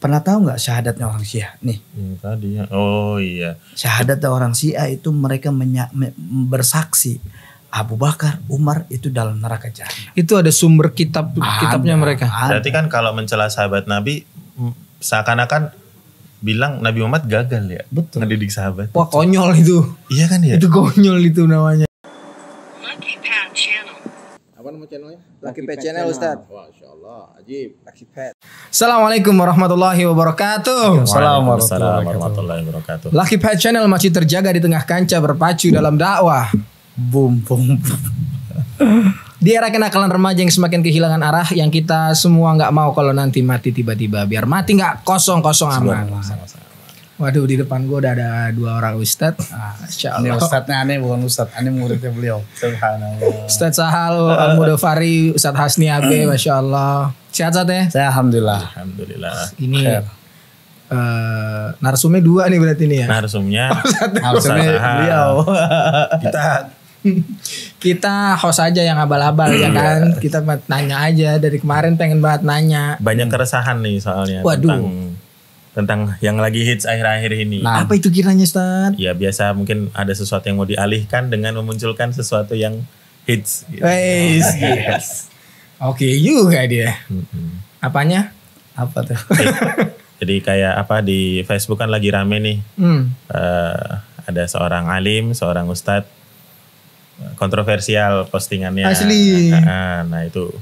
Pernah tahu nggak syahadatnya orang Syiah? Nih. Tadi ya. Oh iya. Syahadatnya orang Syiah itu mereka bersaksi Abu Bakar, Umar itu dalam neraka jahanam. Itu ada sumber kitabnya mereka. Berarti kan kalau mencela sahabat Nabi seakan-akan bilang Nabi Muhammad gagal ya. Betul. Ngedidik sahabat. Wah konyol itu. Iya kan ya. Itu konyol itu namanya. Lucky Pad Channel. Apa nama channelnya? Lucky Pad Channel, Ustaz. Masya Allah, ajib. Lucky Pad. Assalamualaikum warahmatullahi wabarakatuh. Waalaikumsalam warahmatullahi wabarakatuh. Lucky Pad Channel masih terjaga di tengah kancah berpacu dalam dakwah. Boom, boom, boom. Di era kenakalan remaja yang semakin kehilangan arah, yang kita semua nggak mau kalau nanti mati tiba-tiba, biar mati nggak kosong-kosong aman. Waduh, di depan gue udah ada dua orang ustadz. Ini ustadznya aneh, bukan ustadz, aneh muridnya beliau. Subhanallah. Ustadz Sahal Al-Mudofari, Ustadz Hasni Abe, Masya Allah. Sehat Ustadz ya? Saya alhamdulillah. Alhamdulillah. Ini narsumnya dua nih berarti nih ya. Narsumnya beliau. Kita host aja yang abal-abal ya kan. Kita nanya aja, dari kemarin pengen banget nanya. Banyak keresahan nih soalnya. Waduh. Tentang yang lagi hits akhir-akhir ini. Nah, apa itu kiranya Ustadz? Ya biasa mungkin ada sesuatu yang mau dialihkan dengan memunculkan sesuatu yang hits. Gitu. Yes. Oke juga dia. Apanya? apa tuh? Jadi kayak apa di Facebook kan lagi rame nih. Ada seorang alim, seorang ustadz, kontroversial postingannya. Asli. Nah itu.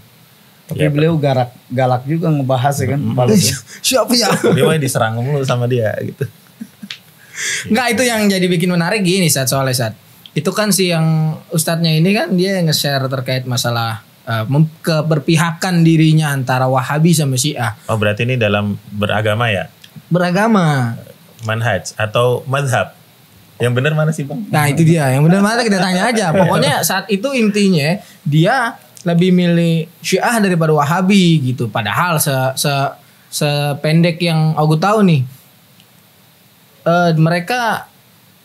Tapi Ya, beliau galak juga ngebahas ya kan. Siapa ya? dia diserang mulu sama dia gitu. Enggak, itu yang jadi bikin menarik gini soalnya Sat. Itu kan si yang ustadznya ini kan dia nge-share terkait masalah keberpihakan dirinya antara Wahabi sama Syiah. Oh berarti ini dalam beragama ya? Beragama. Manhaj atau madhab? Yang benar mana sih Bang? Nah itu dia, yang benar mana kita tanya aja. Pokoknya saat itu intinya dia lebih milih Syiah daripada Wahabi gitu. Padahal sependek yang aku tahu nih, mereka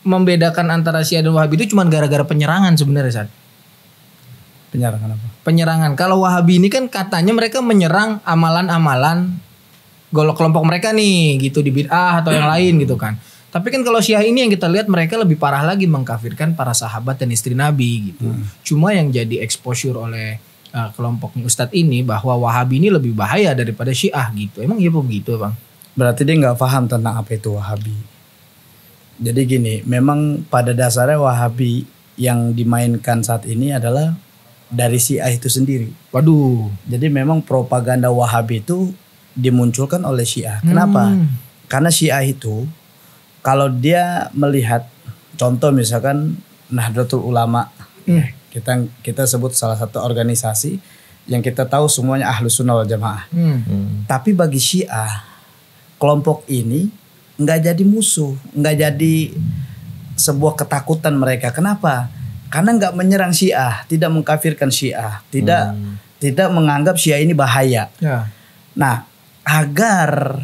membedakan antara Syiah dan Wahabi itu cuma gara-gara penyerangan sebenarnya Sat. Penyerangan apa? Penyerangan. Kalau Wahabi ini kan katanya mereka menyerang amalan-amalan kelompok mereka nih gitu, di bid'ah atau yang lain gitu kan. Tapi kan kalau Syiah ini yang kita lihat mereka lebih parah lagi mengkafirkan para sahabat dan istri Nabi gitu. Cuma yang jadi exposure oleh kelompoknya Ustadz ini bahwa Wahabi ini lebih bahaya daripada Syiah gitu. Emang iya begitu Bang? Berarti dia nggak paham tentang apa itu Wahabi. Jadi gini, memang pada dasarnya Wahabi yang dimainkan saat ini adalah dari Syiah itu sendiri. Waduh. Jadi memang propaganda Wahabi itu dimunculkan oleh Syiah. Kenapa? Karena Syiah itu kalau dia melihat contoh misalkan Nahdlatul Ulama, kita sebut salah satu organisasi yang kita tahu semuanya Ahlus Sunnah wal Jamaah. Tapi bagi Syiah, kelompok ini nggak jadi musuh, nggak jadi sebuah ketakutan mereka. Kenapa? Karena nggak menyerang Syiah, tidak mengkafirkan Syiah, tidak menganggap Syiah ini bahaya. Ya. Nah, agar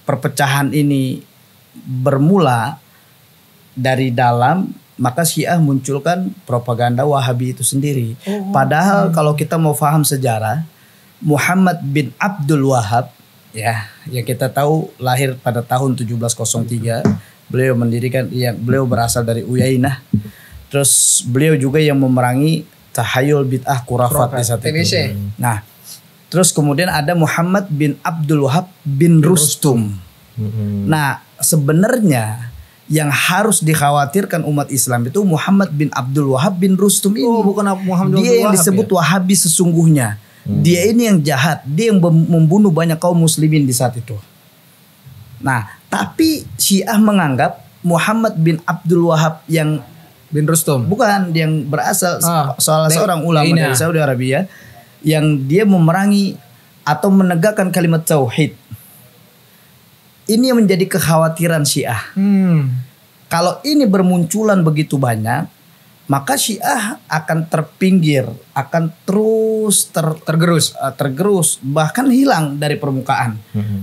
perpecahan ini bermula dari dalam, maka Syiah munculkan propaganda Wahabi itu sendiri. Padahal kalau kita mau paham sejarah, Muhammad bin Abdul Wahab ya, yang kita tahu lahir pada tahun 1703, beliau mendirikan, beliau berasal dari Uyainah. Terus beliau juga yang memerangi tahayul bid'ah khurafat di saat itu. Nah, terus kemudian ada Muhammad bin Abdul Wahab bin Rustum. Nah, sebenarnya yang harus dikhawatirkan umat Islam itu Muhammad bin Abdul Wahab bin Rustum ini. Oh, bukan Muhammad bin Dia yang Wahab disebut ya? Wahabi sesungguhnya. Dia ini yang jahat, dia yang membunuh banyak kaum muslimin di saat itu. Nah, tapi Syiah menganggap Muhammad bin Abdul Wahab yang bin Rustum bukan, yang berasal salah seorang ulama dari Saudi Arabia yang dia memerangi atau menegakkan kalimat tauhid. Ini yang menjadi kekhawatiran Syiah. Kalau ini bermunculan begitu banyak, maka Syiah akan terpinggir, akan terus tergerus, bahkan hilang dari permukaan.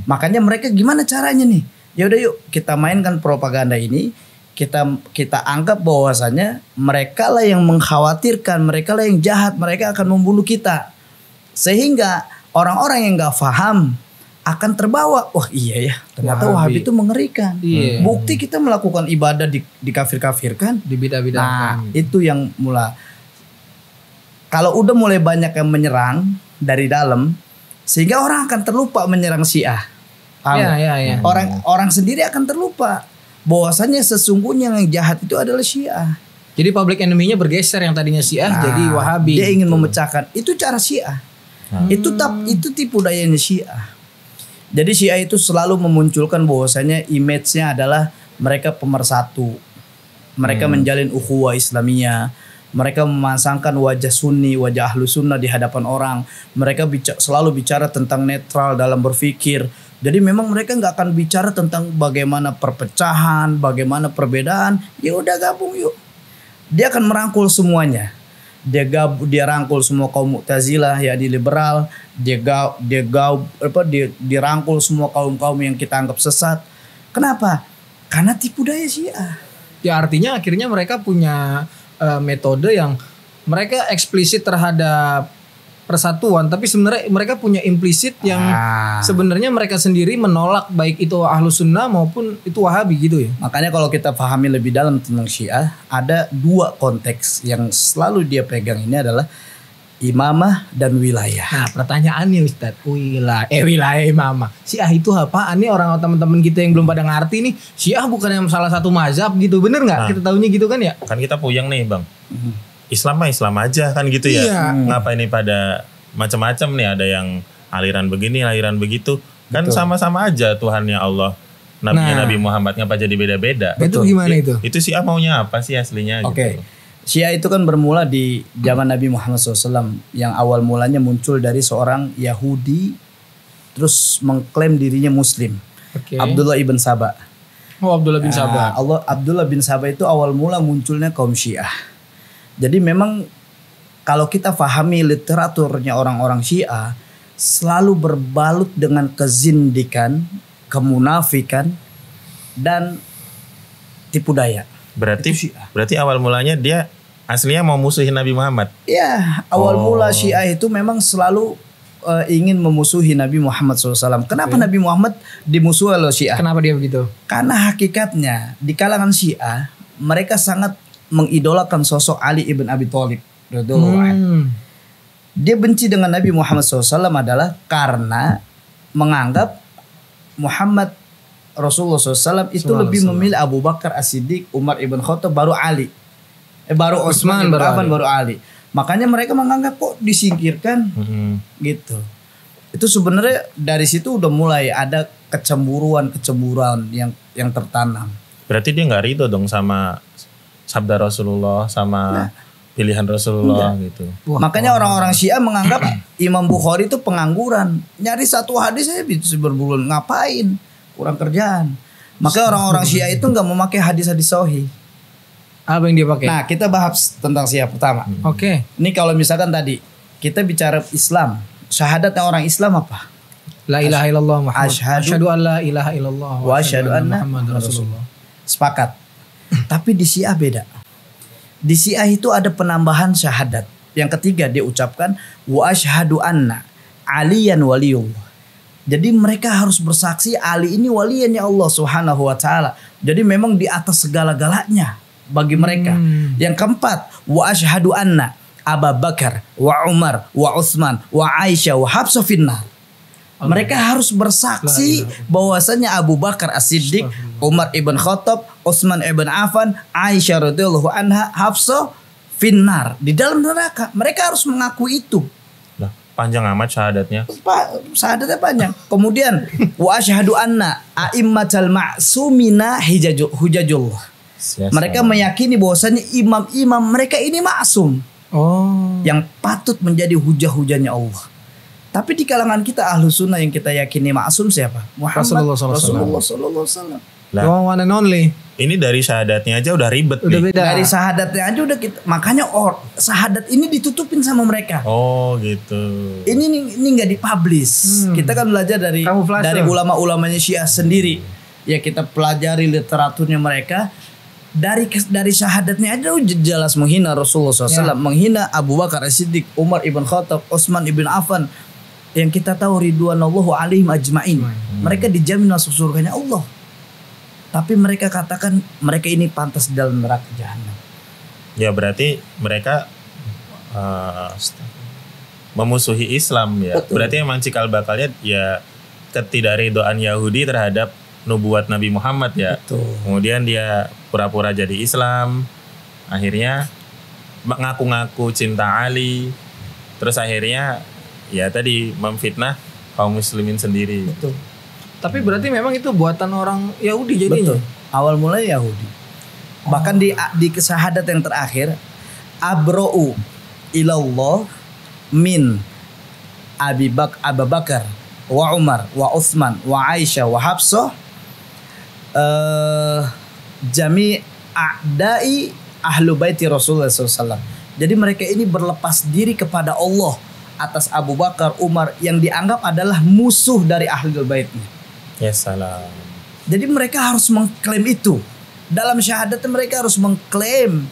Makanya mereka gimana caranya nih? Ya udah yuk kita mainkan propaganda ini, kita anggap bahwasanya mereka lah yang mengkhawatirkan, mereka lah yang jahat, mereka akan membunuh kita. Sehingga orang-orang yang nggak paham akan terbawa. Wah iya ya, ternyata Wahabi itu mengerikan. Iya. Bukti kita melakukan ibadah di kafir-kafirkan. Di bid'ah-bid'ahkan. Nah itu yang mula. Kalau udah mulai banyak yang menyerang dari dalam, sehingga orang akan terlupa menyerang Syiah. Paham Iya, nggak? iya, iya. Orang sendiri akan terlupa bahwasanya sesungguhnya yang jahat itu adalah Syiah. Jadi public enemy-nya bergeser, yang tadinya Syiah jadi Wahabi. Dia ingin memecahkan. Itu cara Syiah. Itu tipu dayanya Syiah. Jadi Syiah itu selalu memunculkan bahwasanya image-nya adalah mereka pemersatu. Mereka menjalin ukhuwah Islamiyah. Mereka memasangkan wajah Sunni, wajah Ahlu Sunnah di hadapan orang. Mereka selalu bicara tentang netral dalam berpikir. Jadi memang mereka nggak akan bicara tentang bagaimana perpecahan, bagaimana perbedaan. Ya udah gabung yuk. Dia akan merangkul semuanya. Dia rangkul semua kaum Mu'tazilah, ya di liberal. Dia rangkul semua kaum yang kita anggap sesat. Kenapa? Karena tipu daya Syiah. Ya artinya akhirnya mereka punya metode yang mereka eksplisit terhadap persatuan, tapi sebenarnya mereka punya implisit yang sebenarnya mereka sendiri menolak, baik itu Ahlus Sunnah maupun itu Wahabi gitu ya. Makanya kalau kita pahami lebih dalam tentang Syiah, ada dua konteks yang selalu dia pegang, ini adalah imamah dan wilayah. Nah pertanyaannya Ustadz, wilayah imamah. Syiah itu apaan nih? Orang teman-teman kita yang belum pada ngerti nih, Syiah bukan yang salah satu mazhab gitu, bener nggak? Kita tahunya gitu kan ya? Kan kita puyeng nih Bang. Islam mah Islam aja kan gitu ya. Iya. Ngapa ini pada macam-macam nih, ada yang aliran begini, aliran begitu. Kan sama-sama aja Tuhannya Allah. Nabi Muhammad, ngapa jadi beda-beda? Itu gimana itu? Itu Syiah maunya apa sih aslinya Oke. gitu. Syiah itu kan bermula di zaman Nabi Muhammad SAW, yang awal mulanya muncul dari seorang Yahudi terus mengklaim dirinya Muslim. Oke. Abdullah ibn Saba. Oh Abdullah bin Sabah. Abdullah bin Saba itu awal mula munculnya kaum Syiah. Jadi memang kalau kita pahami literaturnya orang-orang Syiah, selalu berbalut dengan kezindikan, kemunafikan, dan tipu daya. Berarti awal mulanya dia aslinya mau musuhin Nabi Muhammad. Ya, awal mula Syiah itu memang selalu ingin memusuhi Nabi Muhammad SAW. Kenapa Nabi Muhammad dimusuhi oleh Syiah? Kenapa dia begitu? Karena hakikatnya di kalangan Syiah mereka sangat mengidolakan sosok Ali ibn Abi Thalib. Dia benci dengan Nabi Muhammad SAW adalah karena menganggap Muhammad Rasulullah SAW itu lebih memilih Abu Bakar As-Siddiq, Umar ibn Khattab, baru Ali. Baru Utsman, baru Ali. Makanya mereka menganggap kok disingkirkan gitu. Itu sebenarnya dari situ udah mulai ada kecemburuan yang tertanam. Berarti dia nggak ridho dong sama sabda Rasulullah, sama pilihan Rasulullah gitu. Makanya orang-orang Syiah menganggap Imam Bukhari itu pengangguran. Nyari satu hadis saya bisa berbulan, ngapain? Kurang kerjaan. Maka orang-orang Syiah itu nggak memakai hadis-hadis sahih. Apa yang dia pakai? Nah, kita bahas tentang Syiah pertama. Oke. Ini kalau misalkan tadi kita bicara Islam, syahadatnya orang Islam apa? La ilaha illallah Muhammad. Asyhadu an la ilaha illallah wa asyhadu anna Muhammadar Rasulullah. Sepakat. Tapi di Syiah beda. Di Syiah itu ada penambahan syahadat. Yang ketiga dia ucapkan wa asyhadu anna aliyan waliyullah. Jadi mereka harus bersaksi Ali ini waliannya Allah Subhanahu wa taala. Jadi memang di atas segala-galanya bagi mereka. Yang keempat, wa asyhadu anna Abu Bakar wa Umar wa Utsman wa Aisyah wa Hafsah finnar. Mereka harus bersaksi bahwasanya Abu Bakar As-Siddiq, Umar ibn Khattab, Utsman ibn Affan, Aisyah radhiyallahu anha, Hafsah finnar, di dalam neraka. Mereka harus mengaku itu. Nah, panjang amat syahadatnya. Syahadatnya panjang. Kemudian wa asyhadu anna a'immatal ma'sumina hujajullah. Mereka meyakini bahwasanya imam-imam mereka ini maksum. Yang patut menjadi hujah-hujahnya Allah. Tapi di kalangan kita Ahlus Sunnah yang kita yakini maksum siapa? Muhammad Rasulullah sallallahu alaihi wasallam. One and only. Ini dari syahadatnya aja udah ribet Udah nih. beda. Dari syahadatnya aja udah kita, makanya syahadat ini ditutupin sama mereka. Oh gitu. Ini nggak dipublish. Kita kan belajar dari ulama-ulamanya Syiah sendiri. Ya kita pelajari literaturnya mereka. Dari syahadatnya aja udah jelas menghina Rasulullah SAW, menghina Abu Bakar As-Siddiq, Umar ibn Khattab, Utsman ibn Affan, yang kita tahu ridwanallahu alaihim ajmain. Mereka dijamin masuk surganya Allah. Tapi mereka katakan mereka ini pantas dalam neraka jahanam. Ya berarti mereka memusuhi Islam ya. Betul. Berarti emang cikal bakalnya ya ketidakridhaan Yahudi terhadap nubuat Nabi Muhammad ya. Betul. Kemudian dia pura-pura jadi Islam. Akhirnya ngaku-ngaku cinta Ali. Terus akhirnya ya tadi memfitnah kaum muslimin sendiri. Betul. Tapi berarti memang itu buatan orang Yahudi jadinya. Betul. Awal mulai Yahudi. Bahkan di syahadat yang terakhir, abra'u ilallah min Abu Bakar wa Umar wa Utsman wa Aisyah wa Hafsah jami' a'dai ahlu baiti Rasulullah SAW. Jadi mereka ini berlepas diri kepada Allah atas Abu Bakar, Umar yang dianggap adalah musuh dari ahlul baitnya. Ya salam. Jadi mereka harus mengklaim itu. Dalam syahadat mereka harus mengklaim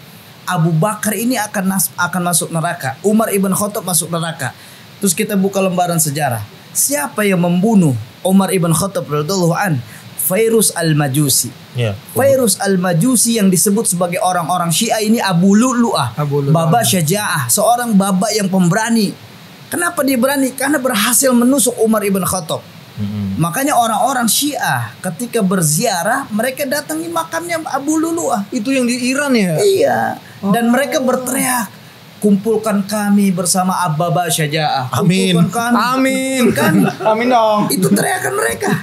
Abu Bakar ini akan masuk neraka, Umar ibn Khattab masuk neraka. Terus kita buka lembaran sejarah. Siapa yang membunuh Umar ibn Khattab radhiyallahu an? Fairuz al-Majusi. Ya. Fairuz al-Majusi yang disebut sebagai orang-orang Syiah ini Abu Lu'lu'ah, Baba Syaja'ah, seorang baba yang pemberani. Kenapa dia berani? Karena berhasil menusuk Umar ibn Khattab. Makanya orang-orang Syiah ketika berziarah mereka datangi makamnya Abu Lu'lu'ah. Itu yang di Iran ya? Iya. Dan mereka berteriak, kumpulkan kami bersama Baba Syaja'ah. Amin. Kumpulkan kami. Amin. Kan? Amin dong. Itu teriakan mereka.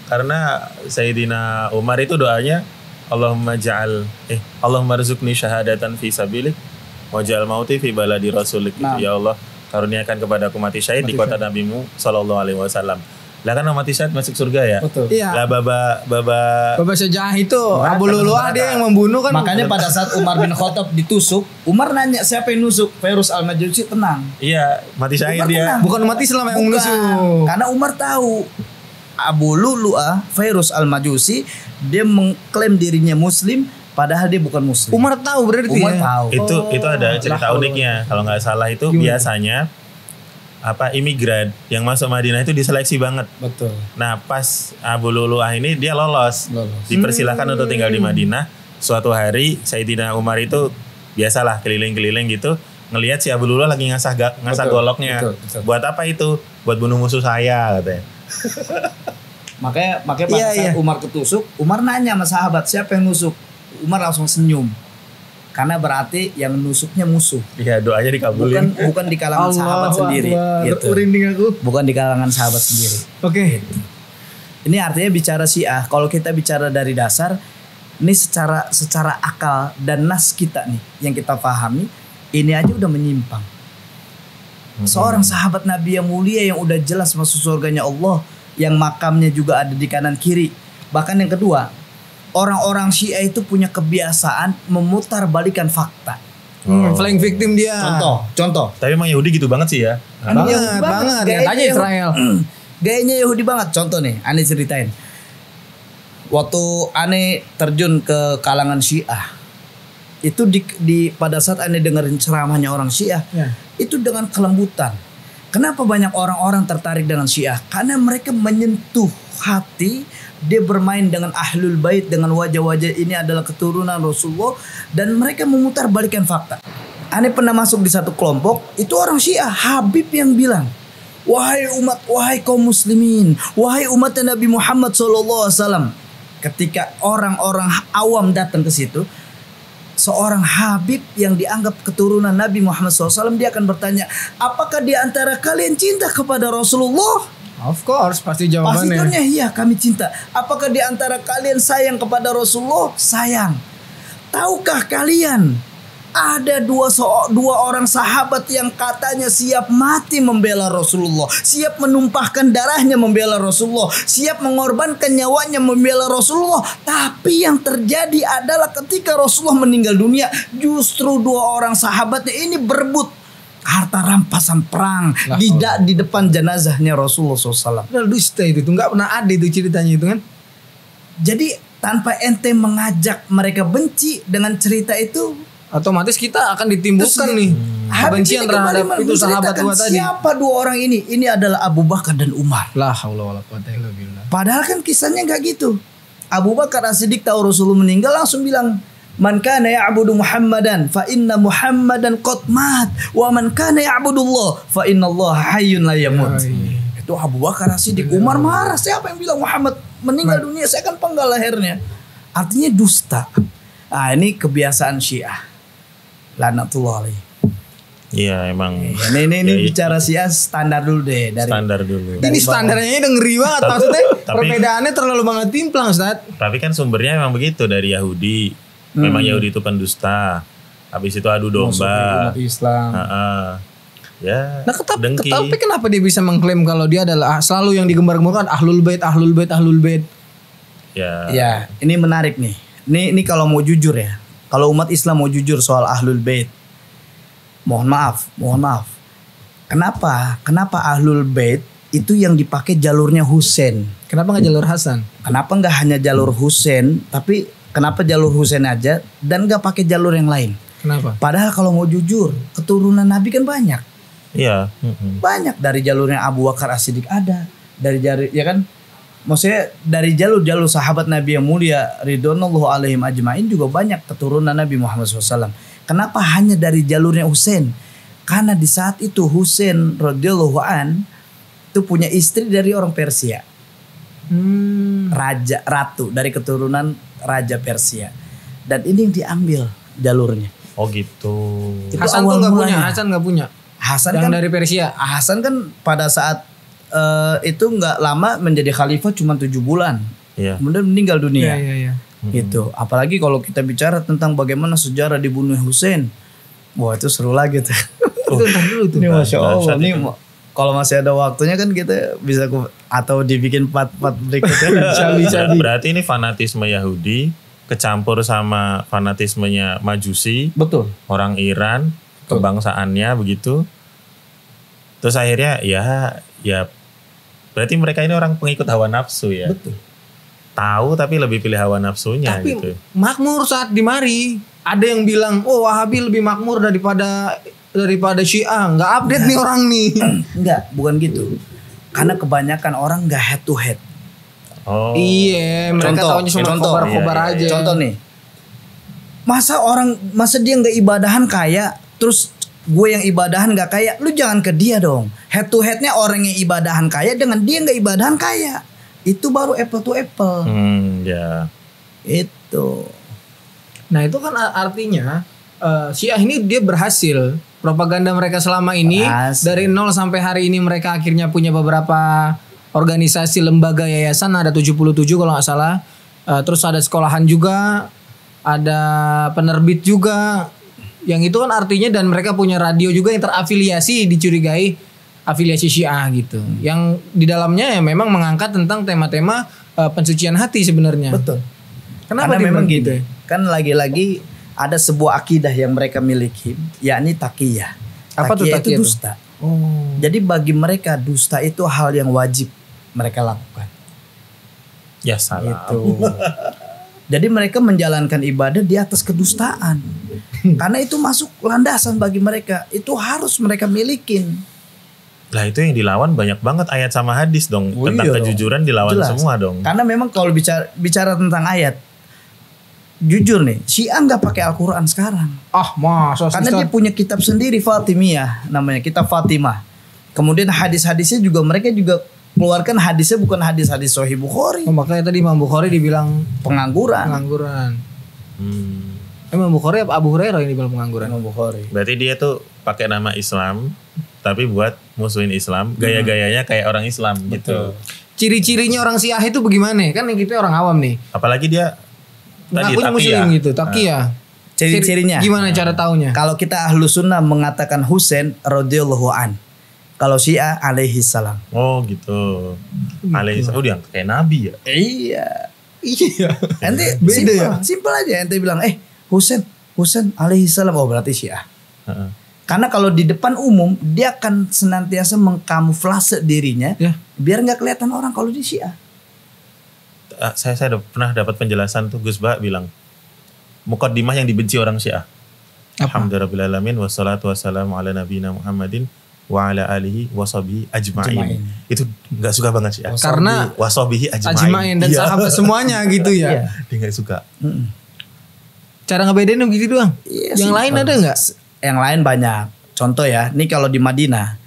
Karena Sayyidina Umar itu doanya Allahumma rizukni syahadatan fi sabilik waj'al mauti fi baladi rasulik. Nah. Ya Allah, karuniakan kepadaku mati syahid di kota Nabimu sallallahu alaihi wasallam. Lah kan mati syahid masuk surga ya? Betul. Iya. Lah Baba Syaja'ah itu Abu Lu'lu'ah dia yang membunuh kan. Makanya pada saat Umar bin Khattab ditusuk, Umar nanya siapa yang nusuk? Fairuz al-Majusi, tenang. iya, mati syahid Umar dia. tenang. Bukan umat Islam yang Bukan. menusuk. Karena Umar tahu Abu Lu'lu'ah, Fairuz al-Majusi, dia mengklaim dirinya muslim padahal dia bukan muslim. Umar tahu berarti Umar ya. tahu. Itu ada cerita uniknya. Kalau nggak salah itu biasanya imigran yang masuk Madinah itu diseleksi banget. Betul. Nah pas Abu Lu'lu'ah ini dia lolos. Lolos. Dipersilahkan untuk tinggal di Madinah. Suatu hari Sayyidina Umar itu biasalah keliling-keliling gitu, ngelihat si Abu Lu'lu'ah lagi ngasah Betul, goloknya. betul. Buat apa itu? Buat bunuh musuh saya katanya. Makanya pada Iya, saat iya. Umar ketusuk, Umar nanya sama sahabat siapa yang nusuk. Umar langsung senyum. Karena berarti yang nusuknya musuh. Iya doanya dikabulin. Bukan di kalangan sahabat sendiri. Gitu. Merinding aku. Bukan di kalangan sahabat sendiri. Oke. Ini artinya bicara Syiah. Kalau kita bicara dari dasar, ini secara akal dan nas kita nih yang kita pahami, ini aja udah menyimpang. Seorang sahabat Nabi yang mulia yang udah jelas masuk surganya Allah, yang makamnya juga ada di kanan kiri. Bahkan yang kedua, orang-orang Syiah itu punya kebiasaan memutar balikan fakta. Flying victim dia. Contoh. Tapi emang Yahudi gitu banget sih ya. Banget. Ya, tanya Israel. Gayanya Yahudi banget. Contoh nih, Ane ceritain. Waktu Ane terjun ke kalangan Syiah, itu di pada saat Ane dengerin ceramahnya orang Syiah, Ya. itu dengan kelembutan. Kenapa banyak orang-orang tertarik dengan Syiah? Karena mereka menyentuh hati. Dia bermain dengan ahlul bait, dengan wajah-wajah ini adalah keturunan Rasulullah, dan mereka memutar balikan fakta. Ane pernah masuk di satu kelompok, itu orang Syiah, Habib yang bilang, wahai umat, wahai kaum muslimin, wahai umat Nabi Muhammad SAW. Ketika orang-orang awam datang ke situ, seorang Habib yang dianggap keturunan Nabi Muhammad SAW, dia akan bertanya, apakah di antara kalian cinta kepada Rasulullah? Of course, pasti Pasti jawabannya. jawabnya iya, kami cinta. Apakah di antara kalian sayang kepada Rasulullah? Sayang. Tahukah kalian ada dua orang sahabat yang katanya siap mati membela Rasulullah, siap menumpahkan darahnya membela Rasulullah, siap mengorbankan nyawanya membela Rasulullah. Tapi yang terjadi adalah ketika Rasulullah meninggal dunia, justru dua orang sahabatnya ini berebut harta rampasan perang di depan jenazahnya Rasulullah SAW. Padahal dusta itu nggak pernah ada itu ceritanya itu kan. Jadi tanpa ente mengajak mereka benci dengan cerita itu, Otomatis kita akan ditimbulkan nih kebencian terhadap itu sahabat tua tadi. Siapa dua orang ini? Ini adalah Abu Bakar dan Umar. La haula wala quwata illa billah. Padahal kan kisahnya nggak gitu. Abu Bakar As-Siddiq tahu Rasulullah meninggal langsung bilang, "Man kana ya'budu Muhammadan fa inna Muhammadan qad mat wa man kana ya'budullah fa inna Allah hayyun la yamut." Itu Abu Bakar As-Siddiq. Umar marah, siapa yang bilang Muhammad meninggal dunia, saya akan penggal lehernya. Artinya dusta. Nah, ini kebiasaan Syiah. Lanatullah alaihi. Iya emang. Ini bicara Syiah standar dulu deh dari Standar dulu. Ini standarnya udah ngeri banget maksudnya. Perbedaannya terlalu banget timplang, Ustaz. Tapi kan sumbernya memang begitu dari Yahudi. Memang Yahudi itu pendusta. Habis itu adu domba. umat Islam. Ya. Nah, dengki. tapi kenapa dia bisa mengklaim kalau dia adalah selalu yang digembar-gemborkan ahlul bait, ahlul bait, ahlul bait? Ya. Ya, ini menarik nih. Ini kalau mau jujur ya. Kalau umat Islam mau jujur soal ahlul bait. Mohon maaf. Kenapa ahlul bait itu yang dipakai jalurnya Husain? Kenapa nggak jalur Hasan? Kenapa nggak hanya jalur Husain, tapi kenapa jalur Husain aja dan nggak pakai jalur yang lain? Kenapa? Padahal kalau mau jujur, keturunan Nabi kan banyak. Iya. Banyak dari jalurnya Abu Bakar As-Siddiq ada, dari ya kan? Maksudnya dari jalur sahabat Nabi yang mulia ridwanullahu alaihim ajmain juga banyak keturunan Nabi Muhammad SAW. Kenapa hanya dari jalurnya Husain? Karena di saat itu Husain radhiyallahu an itu punya istri dari orang Persia. Ratu dari keturunan raja Persia. Dan ini yang diambil jalurnya. Oh gitu. Itu Hasan tuh awal nggak punya, mulanya. Hasan nggak punya. Hasan Yang kan dari Persia. Hasan kan pada saat itu nggak lama menjadi khalifah cuma 7 bulan. Iya. Kemudian meninggal dunia. Iya. Gitu. Apalagi kalau kita bicara tentang bagaimana sejarah dibunuh Husain. Wah, itu seru lagi tuh. Itu ntar dulu tuh. Ini Masya Allah. Dahsyat Ini itu. kalau masih ada waktunya kan kita bisa atau dibikin part-part berikutnya. bisa. Berarti ini fanatisme Yahudi kecampur sama fanatismenya Majusi, Betul. orang Iran, kebangsaannya begitu. Terus akhirnya ya berarti mereka ini orang pengikut hawa nafsu ya. Betul. Tahu tapi lebih pilih hawa nafsunya Tapi gitu. makmur saat di mari. Ada yang bilang, oh Wahabi lebih makmur daripada Syiah. Nggak update nih orang nih. Enggak, bukan gitu. Karena kebanyakan orang nggak head to head. Oh. Iya, mereka tahunya cuma khobar-khobar Iya, aja. Contoh nih. Masa dia nggak ibadahan kaya, terus gue yang ibadahan nggak kaya, lu jangan ke dia dong. Head to headnya orang yang ibadahan kaya dengan dia nggak ibadahan kaya. Itu baru apple to apple. Ya. Itu. Nah itu kan artinya Syiah ini dia berhasil. Propaganda mereka selama ini Berhasil. dari nol sampai hari ini mereka akhirnya punya beberapa organisasi, lembaga, yayasan, ada 77 kalau nggak salah. Terus ada sekolahan juga, ada penerbit juga. Yang itu kan artinya, dan mereka punya radio juga yang terafiliasi, dicurigai afiliasi Syiah gitu. Yang di dalamnya ya memang mengangkat tentang tema-tema pensucian hati sebenarnya. Betul. Kenapa Karena memang gitu? gini. Kan lagi-lagi ada sebuah akidah yang mereka miliki, yakni taqiyah. Apa tuh Taqiyah taqiyah itu tuh? dusta. Oh. Jadi bagi mereka dusta itu hal yang wajib mereka lakukan. Ya salah. Gitu. Jadi mereka menjalankan ibadah di atas kedustaan. Karena itu masuk landasan bagi mereka. Itu harus mereka milikin. Lah itu yang dilawan banyak banget ayat sama hadis dong. Oh, Tentang iya kejujuran dilawan Jelas. semua dong. Karena memang kalau bicara tentang ayat, jujur nih, Syiah nggak pakai Al-Quran sekarang. Ah, masa Karena dia punya kitab sendiri Fatimiyah, namanya kitab Fatimah. Kemudian hadis-hadisnya juga mereka juga keluarkan hadisnya bukan hadis-hadis Sahih Bukhari. makanya tadi Imam Bukhari dibilang Pengangguran. pengangguran. Hmm. Imam Bukhari apa Abu Hurairah yang dibilang pengangguran? Imam Bukhari. Berarti dia tuh pakai nama Islam tapi buat musuhin Islam, gaya-gayanya kayak orang Islam gitu. Ciri-cirinya orang Syiah itu bagaimana? Kan yang kita orang awam nih. Apalagi dia tadi Ngakunya muslim gitu, taqiyah. Ciri-cirinya. Gimana cara taunya? Kalau kita ahlu sunnah mengatakan Husain radhiyallahu an. Kalau Syiah alaihi salam. Oh gitu. Alaihissalam. Oh dia kayak nabi ya. Iya. Iya. Ente Beda simpel, ya? simpel aja ente bilang Husain alaihi salam, oh berarti Syiah. Heeh. Karena kalau di depan umum dia akan senantiasa mengkamuflase dirinya Ya. biar nggak kelihatan orang kalau di Syiah. Saya pernah dapat penjelasan tuh Gus Ba bilang mukaddimah yang dibenci orang Syiah. Alhamdulillahirabbil alamin wassalatu wassalamu ala nabiyina Muhammadin wa ala alihi washabihi ajmain. Itu enggak suka banget sih. Karena washabihi ajmain dan Iya. sahabat semuanya gitu ya. Dia enggak suka. Cara ngebedain gitu doang. Iya Yang sih. lain ada nggak? Yang lain banyak. Contoh ya, nih kalau di Madinah.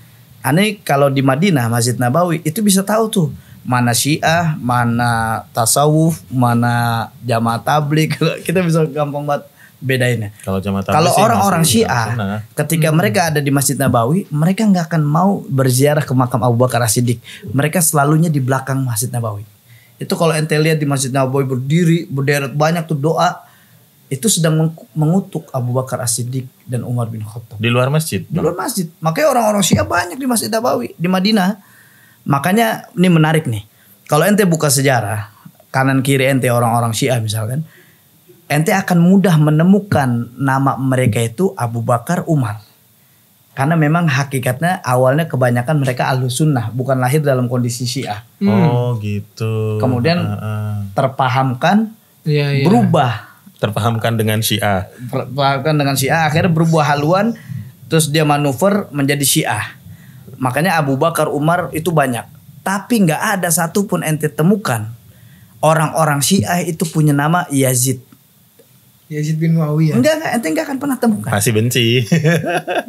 Kalau di Madinah Masjid Nabawi itu bisa tahu tuh mana Syiah, mana tasawuf, mana jamaah tabligh. Kita bisa gampang banget bedainnya. Kalau jamaah tabligh Kalau sih orang-orang masih Syiah, sunnah. ketika mereka ada di Masjid Nabawi, mereka nggak akan mau berziarah ke makam Abu Bakar As-Siddiq. Mereka selalunya di belakang Masjid Nabawi. Itu kalau ente lihat di Masjid Nabawi berdiri, berderet banyak tuh doa, itu sedang mengutuk Abu Bakar As-Siddiq dan Umar bin Khattab. Di luar masjid. Di luar masjid. Makanya orang-orang Syiah banyak di Masjid Nabawi di Madinah. Makanya ini menarik nih. Kalau ente buka sejarah, kanan kiri ente orang-orang Syiah misalkan, ente akan mudah menemukan nama mereka itu Abu Bakar, Umar. Karena memang hakikatnya awalnya kebanyakan mereka Ahlus Sunnah, bukan lahir dalam kondisi Syiah. Oh gitu. Kemudian terpahamkan, Iya. berubah. Terpahamkan dengan Syiah. Terpahamkan dengan Syiah, akhirnya berubah haluan, terus dia manuver menjadi Syiah. Makanya Abu Bakar, Umar itu banyak. Tapi nggak ada satupun ente temukan orang-orang Syiah itu punya nama Yazid. Yazid bin Muawiyah. Enggak, ente nggak akan pernah temukan. Masih benci.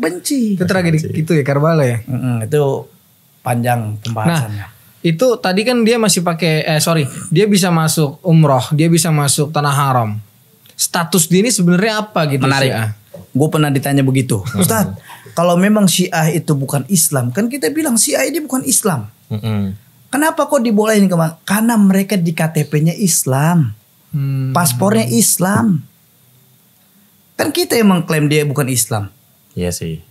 Benci. Itu tragedi itu ya Karbala ya. Itu panjang pembahasannya. Itu tadi kan dia masih pakai dia bisa masuk umroh, dia bisa masuk tanah haram. Status dia ini sebenarnya apa gitu? Menarik. Gue pernah ditanya begitu, Ustadz. Kalau memang Syiah itu bukan Islam, kan kita bilang Syiah ini bukan Islam. Kenapa kok dibolehin Karena mereka di KTP-nya Islam, paspornya Islam. Kan kita yang mengklaim dia bukan Islam. Iya sih.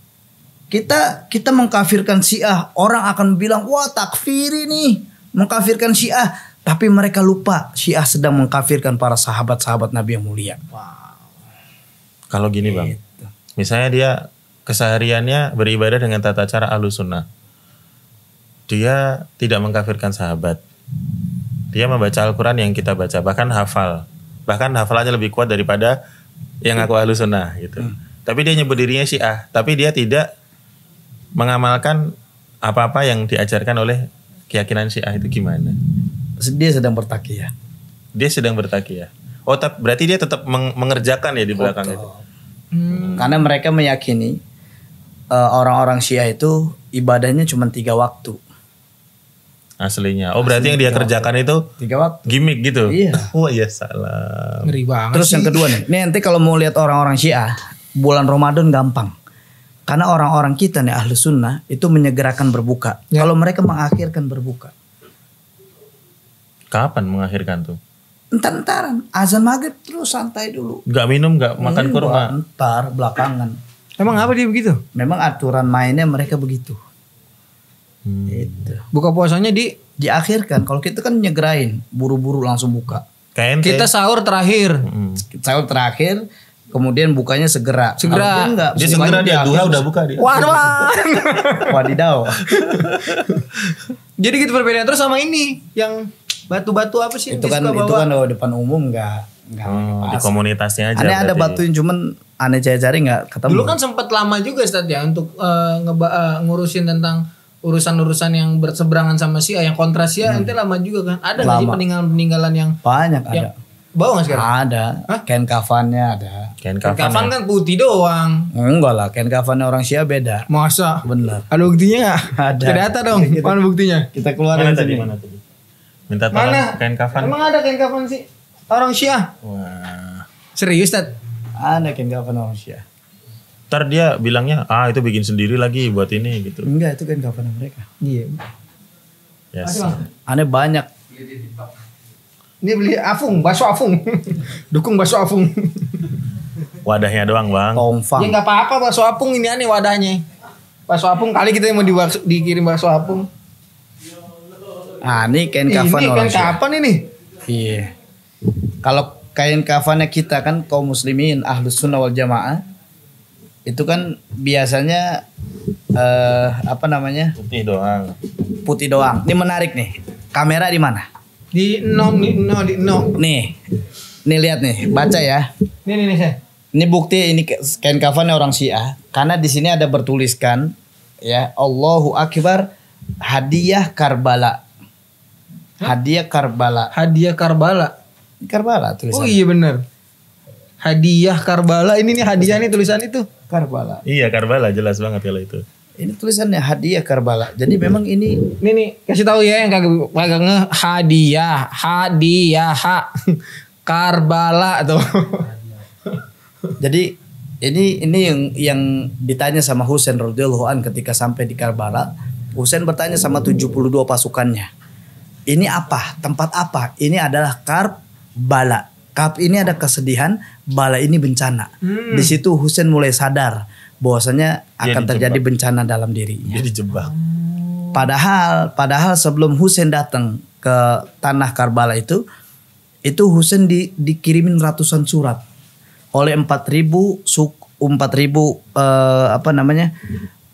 Kita mengkafirkan Syiah, orang akan bilang wah takfir ini, mengkafirkan Syiah. Tapi mereka lupa Syiah sedang mengkafirkan para sahabat-sahabat Nabi yang mulia. Kalau gini bang, Gitu. misalnya dia kesehariannya beribadah dengan tata cara Ahlus Sunnah. Dia tidak mengkafirkan sahabat. Dia membaca Al-Quran yang kita baca, bahkan hafal. Bahkan hafalannya lebih kuat daripada yang ngaku Ahlus Sunnah gitu. Tapi dia nyebut dirinya Syiah, tapi dia tidak mengamalkan apa-apa yang diajarkan oleh keyakinan Syiah. Itu gimana? Dia sedang bertakiyah. Dia sedang bertakiyah. Oh, berarti dia tetap mengerjakan ya di belakang itu. Karena mereka meyakini orang-orang Syiah itu ibadahnya cuma 3 waktu. Aslinya. Oh, berarti yang dia kerjakan itu 3 waktu. gimmick gitu. Iya. Oh iya salah. Ngeri banget. Terus yang kedua nih nanti kalau mau lihat orang-orang Syiah, bulan Ramadan gampang. Karena orang-orang kita nih Ahlus Sunnah itu menyegerakan berbuka. Ya. Kalau mereka mengakhirkan berbuka. Kapan mengakhirkan tuh? Entar-entaran azan maghrib terus santai dulu. Gak minum, gak makan kurma. Entar belakangan. Emang apa dia begitu? Memang aturan mainnya mereka begitu. Gitu. Buka puasanya Diakhirkan. Kalau kita kan nyegerain, buru-buru langsung buka. Kayak ente. kita sahur terakhir. Sahur terakhir, kemudian bukanya segera. Segera. Kalau dia enggak, Dia bukanya segera di dia akhir. duha udah buka dia. Wah. Wadidaw. Jadi gitu perbedaan terus sama ini yang batu-batu apa sih? itu yang kan dia suka itu bawa? kan depan umum enggak Di pas. komunitasnya aja. Aneh ada berarti. batuin cuman aneh cari-cari enggak ketemu. Dulu kan sempat lama juga Ustadz ya untuk ngurusin tentang urusan-urusan yang berseberangan sama Syiah, yang kontra Syiah, ente lama juga kan? Ada nggak sih Lama. peninggalan-peninggalan yang banyak yang ada. bawa nggak sekarang? Ada. Kain kafannya ada. Kain Kafan kafan. kan putih doang. Enggak lah, kain kafannya orang Syiah beda. Masa? Bener. Ada buktinya nggak? Ada. Ada data dong. Mana buktinya? Kita Mana keluarin tadi? sini. Mana tadi? Minta tolong Mana? kain kafan. Emang ada kain kafan sih? Orang Syiah? Wah. Serius Tad? Ada kain kafan orang Syiah. Ntar dia bilangnya, itu bikin sendiri lagi buat ini gitu. Enggak, itu kain kafan mereka. Iya. Yes. Aneh banyak. Ini beli afung, bakso afung. Dukung bakso afung. Wadahnya doang bang. Tongfang. Ya nggak apa-apa bakso apung ini aneh wadahnya. Bakso apung kali kita yang mau dikirim bakso apung. Ini kain kafan Ini orang kan Syiah. kapan ini? Iya. Kalau kain kafannya kita kan kaum muslimin Ahlus Sunnah wal Jamaah itu kan biasanya apa namanya? Putih doang. Putih doang. Ini menarik nih. Kamera di mana? Di no. Nih. Nih lihat nih, baca ya. Nih saya. Ini bukti ini kain kafannya orang Syiah karena di sini ada bertuliskan ya Allahu Akbar hadiah Karbala. Hadiah Karbala. Hadiah Karbala. Karbala Oh tulisannya. iya benar. Hadiah Karbala. Ini nih hadiah nih tulisan itu. Karbala. Iya Karbala jelas banget kalau itu. Ini tulisannya hadiah Karbala. Jadi memang ini Nih kasih tahu ya yang kagak nge hadiah Karbala tuh. jadi ini yang ditanya sama Husain radhiyallahu an ketika sampai di Karbala. Husain bertanya sama 72 pasukannya. Ini apa? Tempat apa? Ini adalah Karbala. Kab ini ada kesedihan, bala ini bencana. Di situ Husain mulai sadar bahwasanya akan terjadi bencana dalam dirinya. Dia dijebak. Padahal sebelum Husain datang ke tanah Karbala itu Husain dikirimin ratusan surat oleh 4.000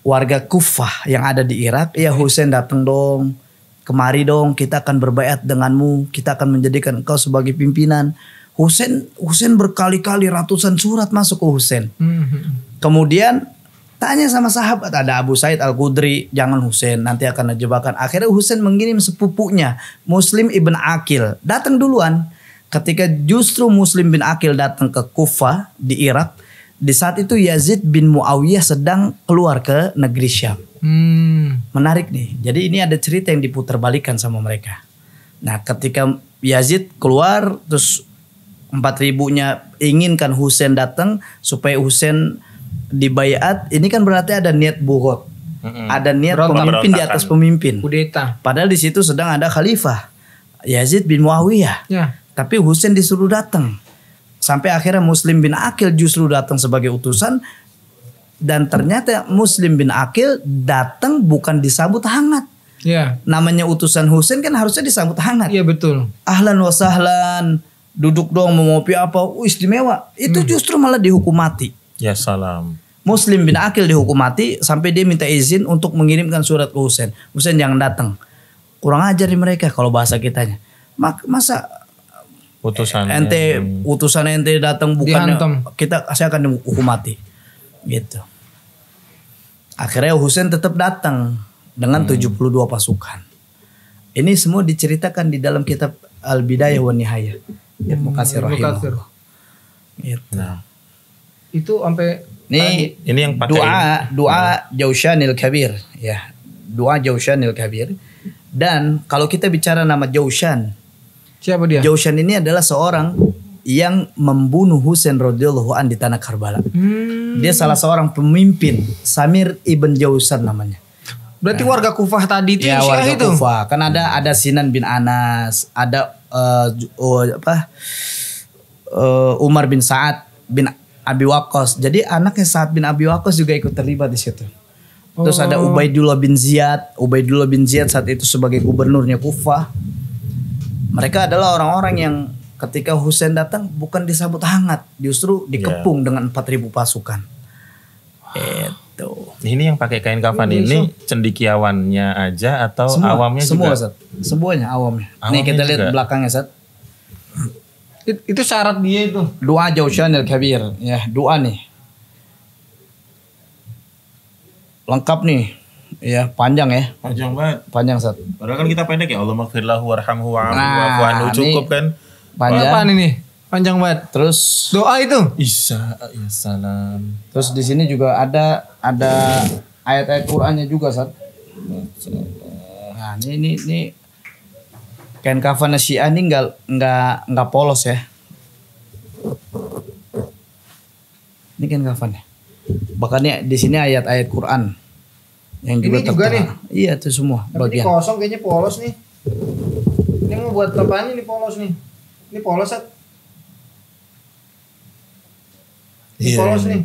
warga Kufah yang ada di Irak. Ya Husain datang dong, kemari dong, kita akan berbaiat denganmu, kita akan menjadikan engkau sebagai pimpinan. Husain berkali-kali ratusan surat masuk ke Husain. Kemudian tanya sama sahabat, ada Abu Said Al-Khudri, jangan Husain, nanti akan jebakan. Akhirnya Husain mengirim sepupunya Muslim ibn Aqil datang duluan. Ketika justru Muslim bin Aqil datang ke Kufah di Irak, di saat itu Yazid bin Muawiyah sedang keluar ke negeri Syam. Menarik nih. Jadi ini ada cerita yang diputerbalikan sama mereka. Nah, ketika Yazid keluar terus 4.000-nya inginkan Husain datang supaya Husain dibaiat, ini kan berarti ada niat bughot. Ada niat pemimpin di atas pemimpin. Kudeta. Padahal di situ sedang ada khalifah Yazid bin Muawiyah. Ya. Tapi Husain disuruh datang. Sampai akhirnya Muslim bin Aqil justru datang sebagai utusan. Dan ternyata Muslim bin Aqil datang bukan disambut hangat. Ya. Namanya utusan Husain kan harusnya disambut hangat. Iya betul. Ahlan wa sahlan. Duduk dong mau ngopi apa. Istimewa. Itu justru malah dihukum mati. Ya salam. Muslim bin Aqil dihukum mati sampai dia minta izin untuk mengirimkan surat ke Husain. Husain jangan datang. Kurang ajar di mereka kalau bahasa kitanya. Masa utusan ente datang bukannya saya akan dihukum mati. Gitu. Akhirnya Husain tetap datang dengan 72 pasukan. Ini semua diceritakan di dalam kitab Al-Bidayah wa Nihayah. Ibnu Katsir rahimahullah. Gitu. Nah, itu sampai ini yang pakai doa Jaushanil Kabir ya. Doa Jaushanil Kabir. Dan kalau kita bicara nama Jaushan, siapa dia? Jaushan ini adalah seorang yang membunuh Husain radhiyallahu an di tanah Karbala. Dia salah seorang pemimpin, Samir ibn Jaushan namanya. Berarti warga Kufah tadi itu Ya, yang warga Syiah itu. Kufah. Kan ada Sinan bin Anas, ada Umar bin Sa'ad bin Abi Waqqas. Jadi anaknya Sa'ad bin Abi Waqqas juga ikut terlibat di situ. Terus ada Ubaidullah bin Ziyad. Ubaidullah bin Ziyad saat itu sebagai gubernurnya Kufah. Mereka adalah orang-orang yang ketika Husain datang bukan disambut hangat, justru dikepung dengan 4.000 pasukan. Itu. Ini yang pakai kain kafan ini cendikiawannya aja atau awamnya semua, juga? Sat. Semuanya awamnya. Nih Awamnya kita lihat juga. belakangnya, Sat. Itu syarat dia itu. Doa Jaushanil Kabir, ya, doa nih. Lengkap nih. Ya, panjang ya. Panjang banget. Panjang, Sat. Padahal kan kita pendek ya. Allah maghfirlahu warhamhu wa'afu Nah, wa'fu anhu. Cukup ini kan? Panjang. Apaan ini? Panjang banget. Terus Doa itu. Isa ya salam. terus di sini juga ada ayat-ayat Qur'annya juga, Sat. Nah, ini kain kafan Syiah ini enggak polos ya. Ini kain kafannya. Bahkan di sini ayat-ayat Quran yang juga Ini juga tertera. nih? Iya, itu semua Tapi ini bagian. kosong kayaknya polos nih. Ini mau buat apaan ini polos nih? Ini polos Sat. Ini Iya, polos ini. nih.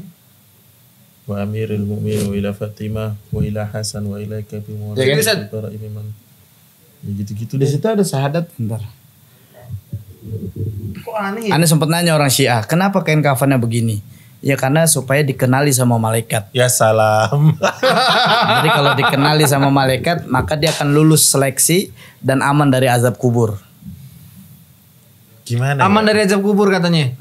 Wa amiril mu'minin wa ila Fatimah wa ila Hasan wa ila Kabi Ya kan? Ya gitu-gitu Di deh. situ ada syahadat bentar. Kok aneh ya? Anda sempat nanya orang Syiah, kenapa kain kafannya begini? Ya karena supaya dikenali sama malaikat. Ya salam. Jadi kalau dikenali sama malaikat, maka dia akan lulus seleksi dan aman dari azab kubur. Gimana? Aman ya? dari azab kubur katanya.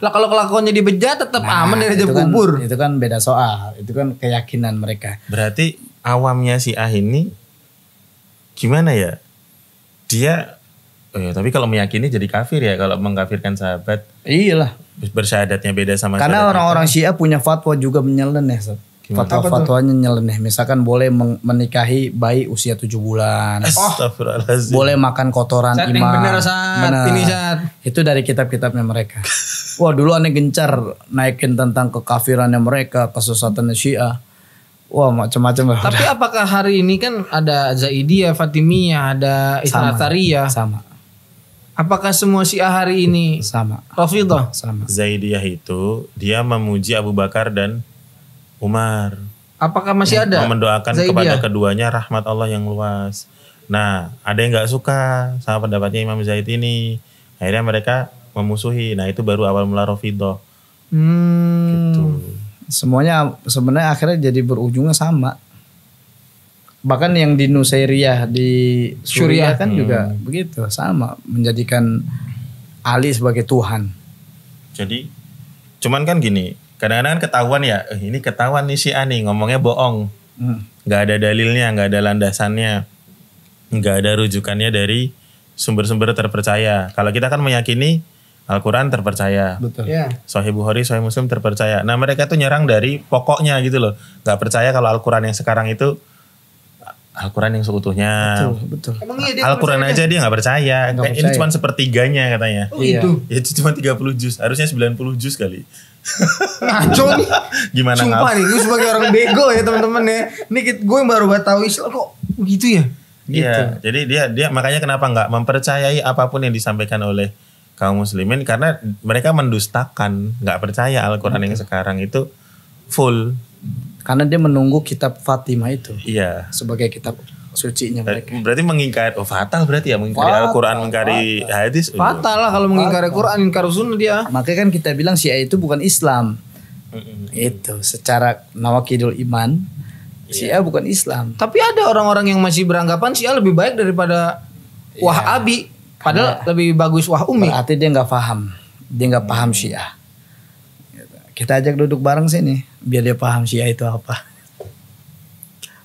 Lah kalau kelakuannya dibejat tetap aman dari azab kubur. Itu kan beda soal. Itu kan keyakinan mereka. Berarti awamnya Syiah ini gimana ya? Dia tapi kalau meyakini jadi kafir ya kalau mengkafirkan sahabat. Iyalah. Bersyahadatnya beda sama Karena syahadat orang-orang kita. Syiah punya fatwa juga menyeleneh. Fatwa-fatwanya nyeleneh. Misalkan boleh menikahi bayi usia 7 bulan. Astagfirullahaladzim. Boleh makan kotoran Saat imam. yang bener saat ini saat. Itu dari kitab-kitabnya mereka. Wah dulu aneh gencar naikin tentang kekafirannya mereka, kesesatannya Syiah. Wah macam-macam lah. Tapi apakah hari ini kan ada Zaidiyah, Fatimiyah, ada Isna Atsariyah. Sama. Apakah semua Syiah hari ini Sama. Rafidhah? Sama. Zaidiyah itu dia memuji Abu Bakar dan Umar. Apakah masih ada? Mendoakan Zaidiyah? kepada keduanya rahmat Allah yang luas. Nah, ada yang nggak suka sama pendapatnya Imam Zaid ini. Akhirnya mereka memusuhi. Nah, itu baru awal mula Rafidhah. Gitu. Semuanya sebenarnya akhirnya jadi berujungnya sama. Bahkan yang di Nusairiyah di Suriah kan juga begitu, sama menjadikan Ali sebagai Tuhan. Jadi, cuman kan gini, kadang-kadang kan ketahuan ya, ini ketahuan nih Syiah nih ngomongnya bohong. Nggak ada dalilnya, nggak ada landasannya, nggak ada rujukannya dari sumber-sumber terpercaya. Kalau kita kan meyakini Al-Quran terpercaya. Betul. Ya. Sahih Bukhari, Sahih Muslim terpercaya. Nah mereka tuh nyerang dari pokoknya gitu loh. Gak percaya kalau Al-Quran yang sekarang itu Al-Quran yang seutuhnya. Betul. Emang iya dia Al-Quran aja dia gak percaya. Nggak Ini percaya. cuma sepertiganya katanya. Oh gitu. Ya itu cuma 30 juz. Harusnya 90 juz kali. Ngaco nih. Gimana Sumpah ngap? nih, gue sebagai orang bego ya teman-teman ya. Ini gue yang baru tahu Islam kok begitu ya. Iya. Jadi dia makanya kenapa gak mempercayai apapun yang disampaikan oleh kaum muslimin. Karena mereka mendustakan. Gak percaya Al-Quran yang sekarang itu full. Karena dia menunggu kitab Fatimah itu Iya. sebagai kitab sucinya mereka. Berarti mengingkari, fatal berarti ya mengingkari Fatal, Al-Quran, mengingkari hadis. Fatal lah kalau mengingkari Quran, ingkar sunnah dia. Makanya kan kita bilang Syiah itu bukan Islam. Itu secara nawakidul iman Syiah bukan Islam. Tapi ada orang-orang yang masih beranggapan Syiah lebih baik daripada Wahabi. Padahal lebih bagus Wahumi. Berarti dia nggak paham. Dia nggak paham Syiah. Kita ajak duduk bareng sini biar dia paham Syiah itu apa.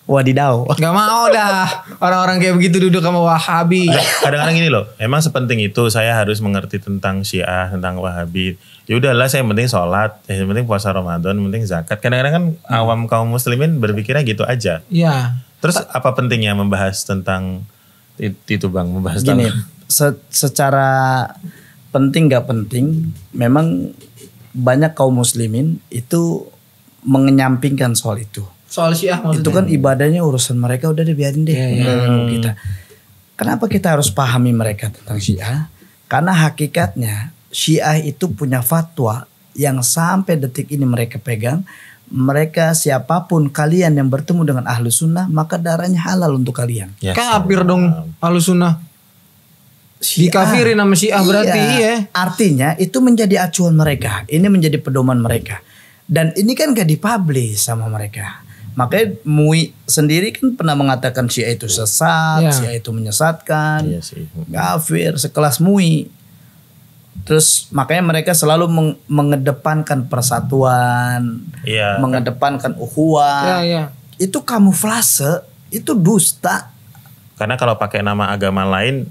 Wadidaw. Gak mau dah orang-orang kayak begitu duduk sama Wahabi. Kadang-kadang gini loh, emang sepenting itu saya harus mengerti tentang Syiah, tentang Wahabi. Ya udahlah, saya yang penting sholat, yang penting puasa Ramadan, yang penting zakat. Kadang-kadang kan awam kaum muslimin berpikirnya gitu aja. Iya. Terus apa pentingnya membahas tentang itu bang, membahas Gini, tentang secara penting nggak penting, memang banyak kaum muslimin itu mengenyampingkan soal itu. Soal Syiah maksudnya. Itu kan ibadahnya urusan mereka, udah deh biarin deh. Kita. Kenapa kita harus pahami mereka tentang Syiah? Karena hakikatnya Syiah itu punya fatwa yang sampai detik ini mereka pegang. Mereka siapapun kalian yang bertemu dengan ahlu sunnah, maka darahnya halal untuk kalian. Ya, kafir dong Ahlussunnah. Dikafirin sama Syiah berarti iya. Artinya itu menjadi acuan mereka. Ini menjadi pedoman mereka. Dan ini kan gak dipublish sama mereka. Makanya MUI sendiri kan pernah mengatakan Syiah itu sesat, Ya. Syiah itu menyesatkan, Iya sih. kafir, sekelas MUI. Terus makanya mereka selalu mengedepankan persatuan, Iya. mengedepankan Iya, ukhuwah. iya. Itu kamuflase, itu dusta. Karena kalau pakai nama agama lain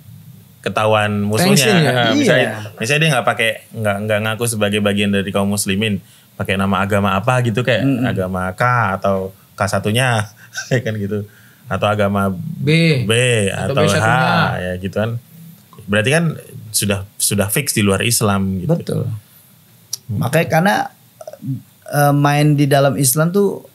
ketahuan musuhnya. Tension ya? Misalnya dia nggak ngaku sebagai bagian dari kaum muslimin, pakai nama agama apa gitu kayak agama K atau K1-nya ya kan gitu. Atau agama B. atau B H satunya. ya gitu kan. Berarti kan sudah fix di luar Islam gitu. Betul. Makanya karena main di dalam Islam tuh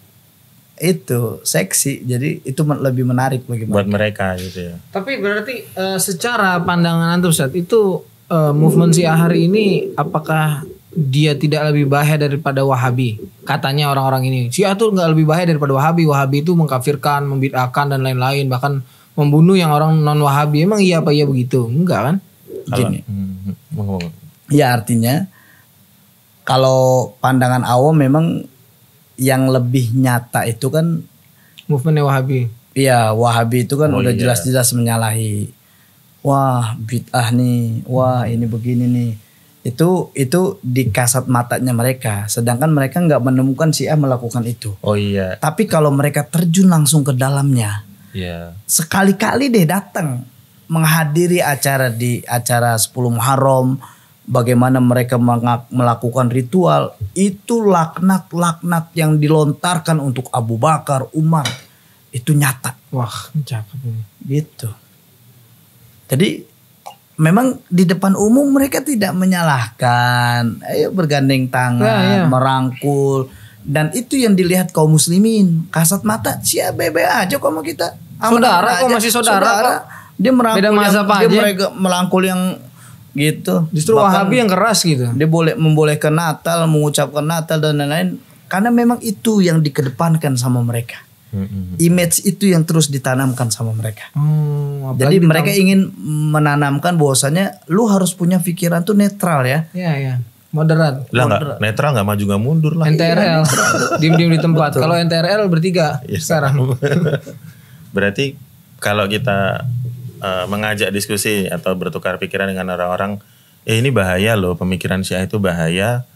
itu seksi, jadi itu lebih menarik bagi Buat mereka. mereka gitu ya. Tapi berarti secara pandangan antum Ustaz itu movement Syiah hari ini apakah dia tidak lebih bahaya daripada Wahabi? Katanya orang-orang ini Syiah tuh nggak lebih bahaya daripada Wahabi. Wahabi itu mengkafirkan, membid'ahkan dan lain-lain, bahkan membunuh yang orang non Wahabi. Emang iya apa iya begitu? Enggak kan? Gini, Ngomong. ya artinya kalau pandangan awam memang yang lebih nyata itu kan, Movementnya Wahabi. ya Wahabi itu kan Oh udah iya. jelas-jelas menyalahi wah bid'ah nih, wah ini begini nih. Itu di kasat matanya mereka. Sedangkan mereka nggak menemukan Syiah melakukan itu. Oh iya. Tapi kalau mereka terjun langsung ke dalamnya, Iya. sekali-kali deh datang menghadiri di acara 10 Muharram, bagaimana mereka melakukan ritual, itu laknat yang dilontarkan untuk Abu Bakar, Umar, itu nyata. Wah, cakep ini. Gitu. Jadi memang di depan umum mereka tidak menyalahkan, ayo bergandeng tangan, merangkul, dan itu yang dilihat kaum muslimin. Kasat mata, siapa bebe aja kok sama kita. Saudara kok, masih saudara kok. Dia merangkul Beda mazhab aja. mereka melangkul yang gitu. Justru Bahkan Wahabi yang keras gitu. dia membolehkan Natal, mengucapkan Natal dan lain-lain, karena memang itu yang dikedepankan sama mereka. Image itu yang terus ditanamkan sama mereka. Jadi mereka ingin menanamkan bahwasanya lu harus punya pikiran tuh netral ya. Iya. Moderat. Lah nggak netral, nggak maju nggak mundur lah. NTRL. Diem-diem di tempat. Kalau NTRL bertiga Iya, sekarang. Berarti kalau kita mengajak diskusi atau bertukar pikiran dengan orang-orang, ini bahaya loh, pemikiran Syiah itu bahaya.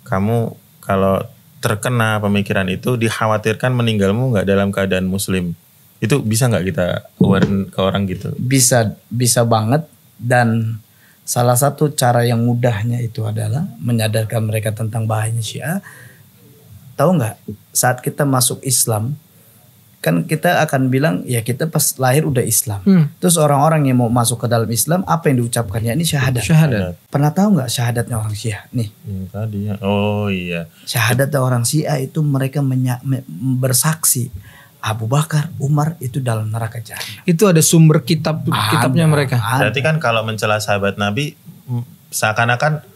Kamu kalau terkena pemikiran itu dikhawatirkan meninggalmu nggak dalam keadaan muslim. Itu bisa nggak kita awarein ke orang gitu? Bisa banget, dan salah satu cara yang mudahnya itu adalah menyadarkan mereka tentang bahayanya Syiah. Tahu nggak, saat kita masuk Islam kan kita akan bilang ya kita pas lahir udah Islam. Terus orang-orang yang mau masuk ke dalam Islam, apa yang diucapkannya ini syahadat. Pernah tahu nggak syahadatnya orang Syiah nih? Tadi ya. Oh iya. Syahadat orang Syiah itu mereka bersaksi Abu Bakar, Umar itu dalam neraka jahanam. Itu ada sumber kitabnya mereka. Berarti kan kalau mencela sahabat Nabi seakan-akan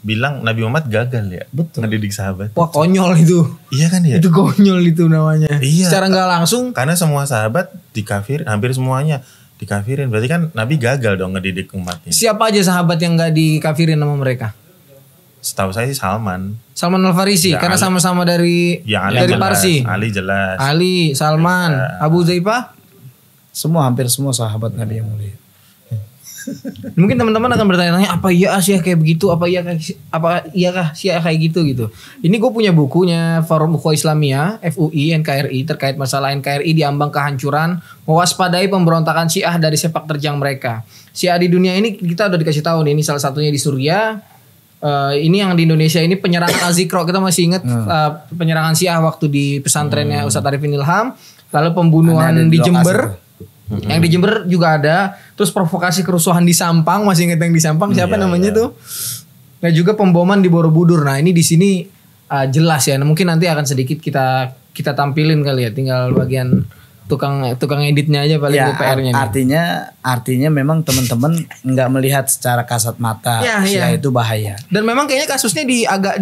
bilang Nabi Muhammad gagal ya. Betul. Ngedidik sahabat. Wah, konyol itu. Iya kan ya? Itu konyol itu namanya. Iya. Secara nggak langsung. Karena semua sahabat dikafir, hampir semuanya dikafirin. Berarti kan Nabi gagal dong ngedidik umatnya. Siapa aja sahabat yang nggak dikafirin sama mereka? Setahu saya sih Salman. Salman Al-Farisi, Ya, karena Ali. sama-sama dari Ali dari jelas. Parsi. Ali jelas. Ali, Salman, Abu Zaifah. Hampir semua sahabat Nabi yang mulia. Mungkin teman-teman akan bertanya-tanya, apa iya Syiah kayak begitu? Apa iyakah Syiah kayak gitu gitu? Ini gue punya bukunya Forum Ukhuwah Islamiyah FUI NKRI terkait masalah NKRI diambang kehancuran, mewaspadai pemberontakan Syiah dari sepak terjang mereka. Syiah di dunia ini kita udah dikasih tahu nih, ini salah satunya di Suriah. Ini yang di Indonesia ini penyerangan Al-Zikro, kita masih ingat penyerangan Syiah waktu di pesantrennya Ustadz Arifin Ilham, lalu pembunuhan Ada di lokasi Jember. tuh. Yang di Jember juga ada, terus provokasi kerusuhan di Sampang, masih ingat yang di Sampang siapa namanya tuh? Nah juga pemboman di Borobudur. Nah ini di sini jelas ya. Nah, mungkin nanti akan sedikit kita tampilin kali ya, tinggal bagian tukang editnya aja paling Ya, PR-nya. artinya memang teman-teman nggak melihat secara kasat mata Syiah itu bahaya. Dan memang kayaknya kasusnya agak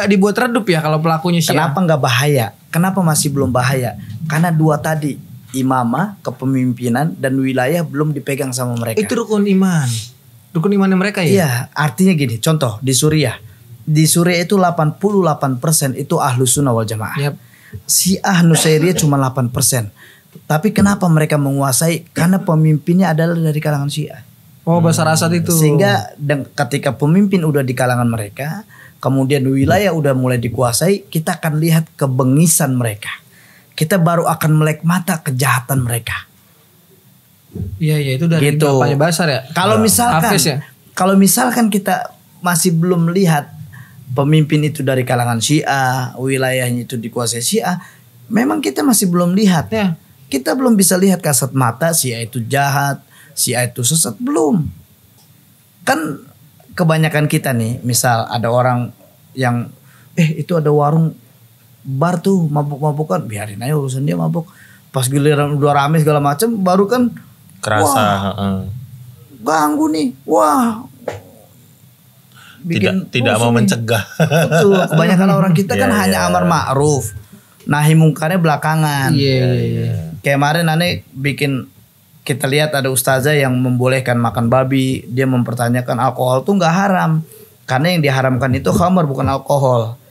dibuat redup ya kalau pelakunya Syiah. Kenapa nggak bahaya? Kenapa masih belum bahaya? Karena dua tadi, imamah, kepemimpinan, dan wilayah belum dipegang sama mereka. Itu rukun iman. Rukun imannya mereka ya? Iya, artinya gini, contoh di Suriah. Di Suriah itu 88% itu Ahlus Sunnah wal Jamaah. Yap. Syiah Nusairiyah cuma 8%. Tapi kenapa mereka menguasai? Karena pemimpinnya adalah dari kalangan Syiah. Oh, Basar Asad itu. Sehingga ketika pemimpin udah di kalangan mereka, kemudian wilayah udah mulai dikuasai, kita akan lihat kebengisan mereka. Kita baru akan melek mata kejahatan mereka. Iya itu dari Gitu. bapaknya Basar ya. Kalau misalkan, Hafiz ya? kalau misalkan kita masih belum melihat pemimpin itu dari kalangan Syiah, wilayahnya itu dikuasai Syiah, memang kita masih belum lihat. Ya. Kita belum bisa lihat kasat mata Syiah itu jahat, Syiah itu sesat, belum. Kan kebanyakan kita nih, misal ada orang yang itu ada warung bar tuh mabuk-mabukan, biarin aja urusan dia mabuk. Pas giliran udah rame segala macam, baru kan Kerasa. ganggu nih. Wah. Tidak mau mencegah. Betul. Kebanyakan orang kita kan Iya, hanya iya. amar ma'ruf, nahi mungkarnya belakangan. Iya. Kemarin aneh bikin, kita lihat ada ustazah yang membolehkan makan babi. Dia mempertanyakan alkohol tuh nggak haram, karena yang diharamkan itu khamar bukan alkohol.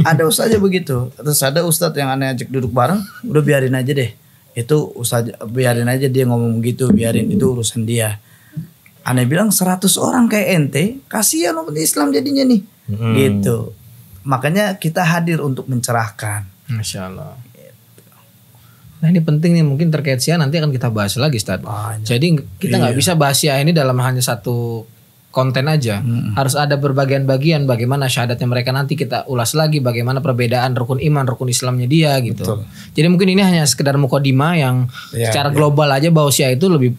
Ada ustazah begitu. Terus ada ustadz yang aneh ajak duduk bareng, udah biarin aja deh. Itu biarin aja dia ngomong gitu, biarin itu urusan dia. Aneh bilang 100 orang kayak ente, kasihan umat Islam jadinya nih. Gitu. Makanya kita hadir untuk mencerahkan. Masya Allah. Nah ini penting nih, mungkin terkait Syiah nanti akan kita bahas lagi Ustaz. Jadi kita nggak bisa bahas Syiah ini dalam hanya satu konten aja. Harus ada berbagian-bagian bagaimana syahadatnya mereka, nanti kita ulas lagi bagaimana perbedaan rukun iman, rukun Islamnya dia gitu. Betul. Jadi mungkin ini hanya sekedar mukadimah yang secara global aja bahwa Syiah itu lebih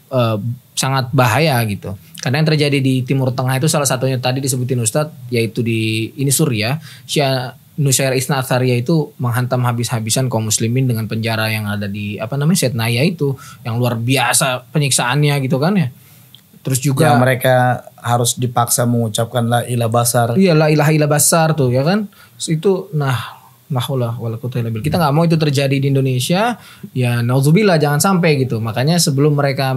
sangat bahaya gitu. Karena yang terjadi di Timur Tengah itu salah satunya tadi disebutin Ustadz, yaitu di Suriah, Syiah Nusayr Isna Athariyah itu menghantam habis-habisan kaum muslimin dengan penjara yang ada di Setnaya itu, yang luar biasa penyiksaannya gitu kan ya. Terus juga yang mereka harus dipaksa mengucapkan la ilaha basar. Iya, la ilaha illa basar tuh ya kan. Itu kita nggak mau itu terjadi di Indonesia. Ya nauzubillah, jangan sampai gitu. Makanya sebelum mereka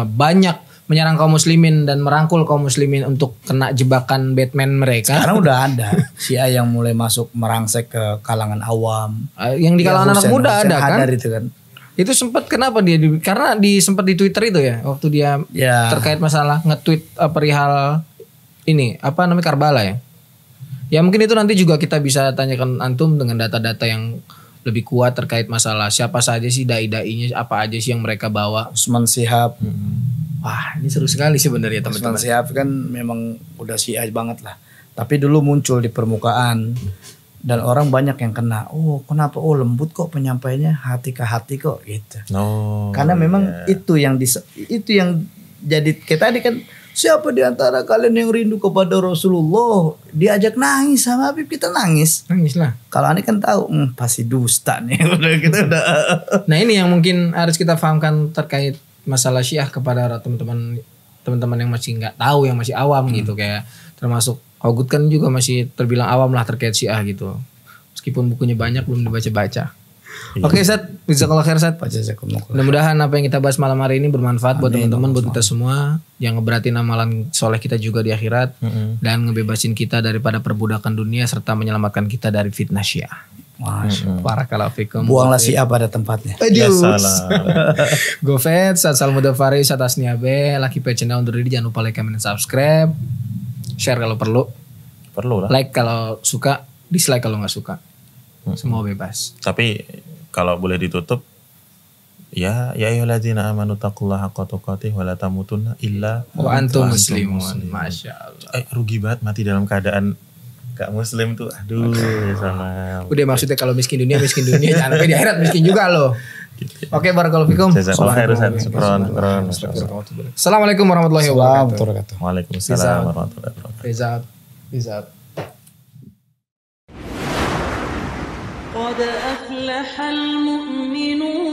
banyak menyerang kaum muslimin dan merangkul kaum muslimin untuk kena jebakan Batman mereka. Sekarang udah ada Syiah yang mulai masuk merangsek ke kalangan awam. Yang di kalangan anak muda ada kan? Itu kan. Itu sempat kenapa dia karena sempat di Twitter itu ya, waktu dia terkait masalah nge-tweet perihal ini Karbala ya. Ya mungkin itu nanti juga kita bisa tanyakan antum dengan data-data yang lebih kuat terkait masalah siapa saja sih dai-dainya, apa aja sih yang mereka bawa. Usman Shihab. Wah, ini seru sekali sebenarnya teman-teman. Usman Shihab kan memang udah Syiah banget lah. Tapi dulu muncul di permukaan dan orang banyak yang kena. Oh, kenapa? Oh, lembut kok penyampaiannya, hati ke hati kok gitu. Karena memang itu yang jadi kayak tadi kan, siapa di antara kalian yang rindu kepada Rasulullah, diajak nangis sama Habib, kita nangis. Nangis lah. Kalau aneh kan tahu, pasti dusta nih. udah. Nah ini yang mungkin harus kita pahamkan terkait masalah Syiah kepada teman-teman yang masih nggak tahu, yang masih awam gitu, kayak termasuk Hogut kan juga masih terbilang awam lah terkait Syiah gitu. Meskipun bukunya banyak belum dibaca-baca. Oke Ustaz, jazakallahu khair Ustaz. Mudah-mudahan apa yang kita bahas malam hari ini bermanfaat buat teman-teman, buat kita semua, yang ngeberatin amalan soleh kita juga di akhirat, dan ngebebasin kita daripada perbudakan dunia serta menyelamatkan kita dari fitnah Syiah. Barakallahu fikum. Buanglah Syiah pada tempatnya. Gofet, Sal Mudafari, atas Niabe, Laki Channel undur diri, jangan lupa like, comment, dan subscribe. Share kalau perlu lah. Like kalau suka, dislike kalau nggak suka. Semua bebas. Tapi kalau boleh ditutup, ya ayyuhalladzina amanu taqullaha haqqa tuqatih wa la tamutunna illa wa antum muslimun. Masyaallah. Rugi banget mati dalam keadaan gak muslim tuh. Aduh, sama. Udah maksudnya kalau miskin dunia jangan sampai di akhirat miskin juga loh. Oke, barakallahu fikum. Assalamualaikum warahmatullahi wabarakatuh. Waalaikumsalam warahmatullahi wabarakatuh. Rizal. قد أفلح المؤمنون